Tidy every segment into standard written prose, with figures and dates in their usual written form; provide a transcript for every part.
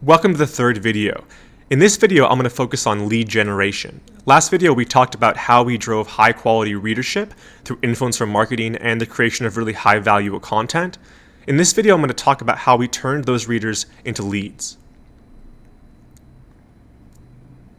Welcome to the third video. In this video, I'm going to focus on lead generation. Last video, we talked about how we drove high quality readership through influencer marketing and the creation of really high value content. In this video, I'm going to talk about how we turned those readers into leads.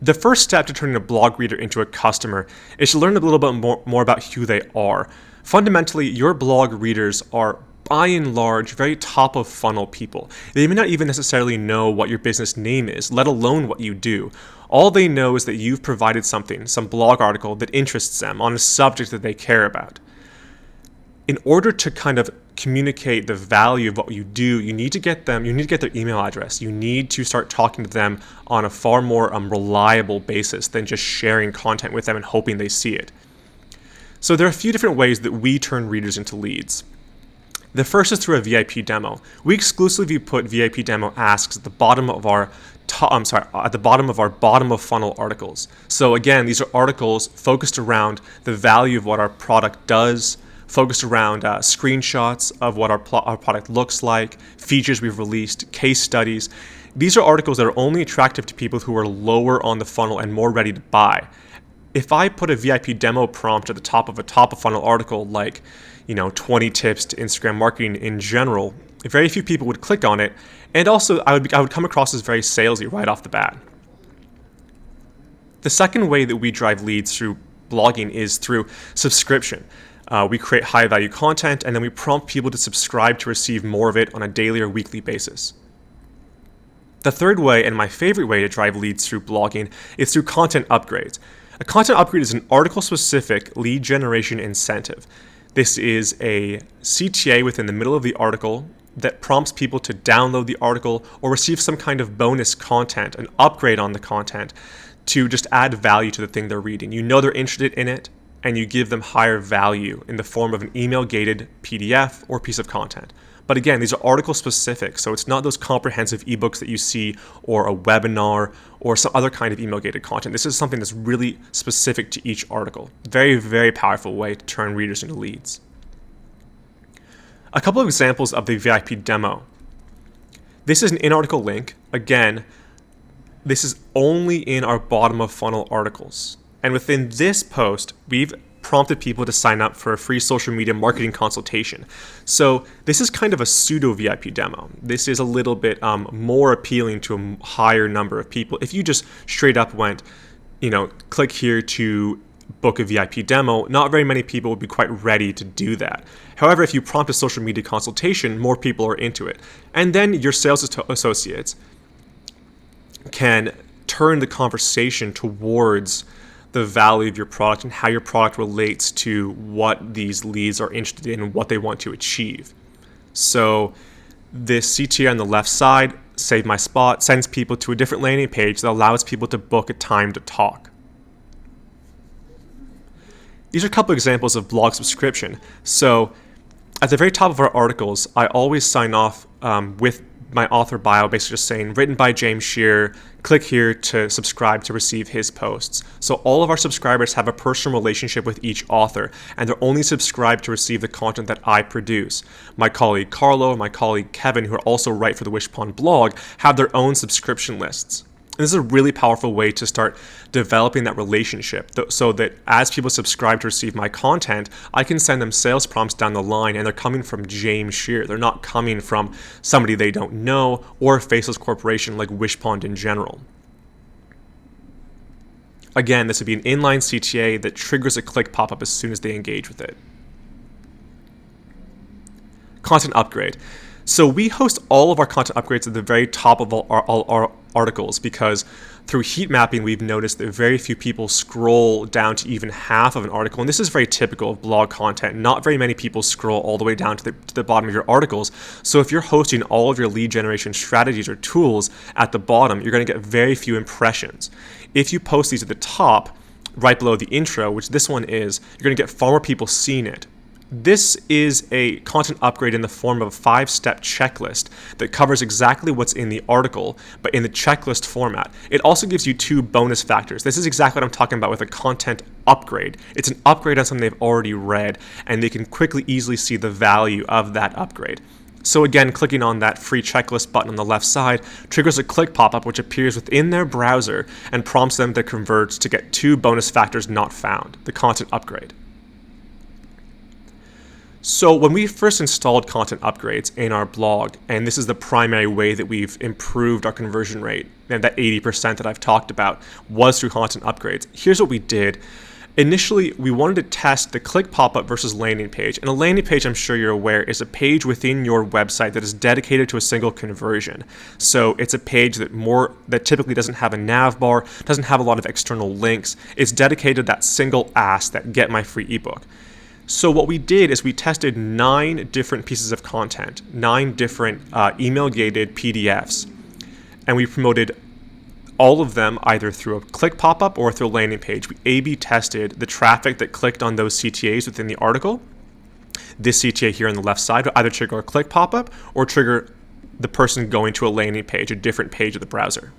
The first step to turning a blog reader into a customer is to learn a little bit more about who they are. Fundamentally, your blog readers are by and large, very top of funnel people. They may not even necessarily know what your business name is, let alone what you do. All they know is that you've provided something, some blog article that interests them on a subject that they care about. In order to kind of communicate the value of what you do, you need to get their email address. You need to start talking to them on a far more reliable basis than just sharing content with them and hoping they see it. So there are a few different ways that we turn readers into leads. The first is through a VIP demo. We exclusively put VIP demo asks at the bottom of our bottom of funnel articles. So again, these are articles focused around the value of what our product does, focused around screenshots of what our product looks like, features we've released, case studies. These are articles that are only attractive to people who are lower on the funnel and more ready to buy. If I put a VIP demo prompt at the top of a top of funnel article like 20 tips to Instagram marketing in general, very few people would click on it, and also I would come across as very salesy right off the bat. The second way that we drive leads through blogging is through subscription. We create high value content and then we prompt people to subscribe to receive more of it on a daily or weekly basis. The third way, and my favorite way to drive leads through blogging, is through content upgrades. A content upgrade is an article-specific lead generation incentive. This is a CTA within the middle of the article that prompts people to download the article or receive some kind of bonus content, an upgrade on the content, to just add value to the thing they're reading. You know they're interested in it, and you give them higher value in the form of an email-gated PDF or piece of content. But again, these are article specific, so it's not those comprehensive ebooks that you see or a webinar or some other kind of email-gated content. This is something that's really specific to each article. Very, very powerful way to turn readers into leads. A couple of examples of the VIP demo. This is an in-article link. Again, this is only in our bottom of funnel articles. And within this post, we've prompted people to sign up for a free social media marketing consultation. So this is kind of a pseudo VIP demo. This is a little bit more appealing to a higher number of people. If you just straight up went, click here to book a VIP demo, not very many people would be quite ready to do that. However, if you prompt a social media consultation, more people are into it. And then your sales associates can turn the conversation towards the value of your product and how your product relates to what these leads are interested in and what they want to achieve. So this CTA on the left side, Save My Spot, sends people to a different landing page that allows people to book a time to talk. These are a couple examples of blog subscription. So at the very top of our articles, I always sign off with my author bio, basically just saying, written by James Shearer, click here to subscribe to receive his posts. So all of our subscribers have a personal relationship with each author, and they're only subscribed to receive the content that I produce. My colleague Carlo and my colleague Kevin, who are also write for the Wishpond blog, have their own subscription lists. And this is a really powerful way to start developing that relationship so that as people subscribe to receive my content, I can send them sales prompts down the line and they're coming from James Shearer. They're not coming from somebody they don't know or a faceless corporation like Wishpond in general. Again, this would be an inline CTA that triggers a click pop-up as soon as they engage with it. Content upgrade. So we host all of our content upgrades at the very top of all our articles because through heat mapping, we've noticed that very few people scroll down to even half of an article. And this is very typical of blog content. Not very many people scroll all the way down to the bottom of your articles. So if you're hosting all of your lead generation strategies or tools at the bottom, you're going to get very few impressions. If you post these at the top, right below the intro, which this one is, you're going to get far more people seeing it. This is a content upgrade in the form of a 5-step checklist that covers exactly what's in the article, but in the checklist format. It also gives you 2 bonus factors. This is exactly what I'm talking about with a content upgrade. It's an upgrade on something they've already read, and they can quickly, easily see the value of that upgrade. So again, clicking on that free checklist button on the left side triggers a click pop-up which appears within their browser and prompts them to convert to get 2 bonus factors not found, the content upgrade. So when we first installed content upgrades in our blog, and this is the primary way that we've improved our conversion rate, and that 80% that I've talked about was through content upgrades, here's what we did. Initially, we wanted to test the click pop-up versus landing page. And a landing page, I'm sure you're aware, is a page within your website that is dedicated to a single conversion. So it's a page that typically doesn't have a nav bar, doesn't have a lot of external links. It's dedicated to that single ask, that get my free ebook. So what we did is we tested 9 different pieces of content, 9 different email-gated PDFs, and we promoted all of them either through a click pop-up or through a landing page. We A/B tested the traffic that clicked on those CTAs within the article. This CTA here on the left side would either trigger a click pop-up or trigger the person going to a landing page, a different page of the browser.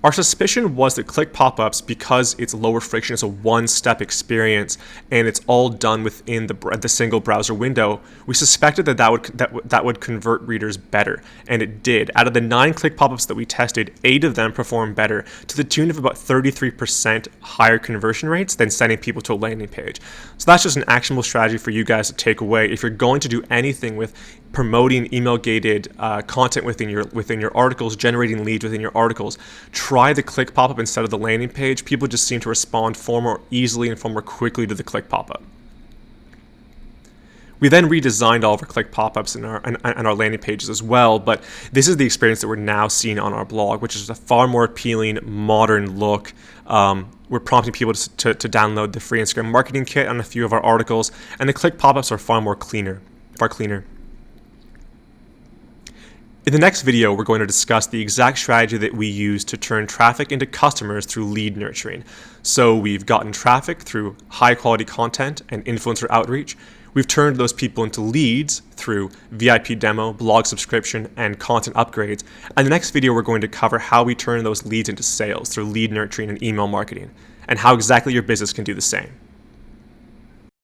Our suspicion was that click pop-ups, because it's lower friction, it's a one-step experience, and it's all done within the single browser window, we suspected that would convert readers better, and it did. Out of the 9 click pop-ups that we tested, 8 of them performed better, to the tune of about 33% higher conversion rates than sending people to a landing page. So that's just an actionable strategy for you guys to take away. If you're going to do anything with promoting email-gated content within your articles, generating leads within your articles, try the click pop-up instead of the landing page. People just seem to respond far more easily and far more quickly to the click pop-up. We then redesigned all of our click pop-ups and our landing pages as well, but this is the experience that we're now seeing on our blog, which is a far more appealing, modern look. We're prompting people to download the free Instagram marketing kit on a few of our articles, and the click pop-ups are far cleaner. In the next video, we're going to discuss the exact strategy that we use to turn traffic into customers through lead nurturing. So we've gotten traffic through high quality content and influencer outreach. We've turned those people into leads through VIP demo, blog subscription, and content upgrades. And the next video, we're going to cover how we turn those leads into sales through lead nurturing and email marketing, and how exactly your business can do the same.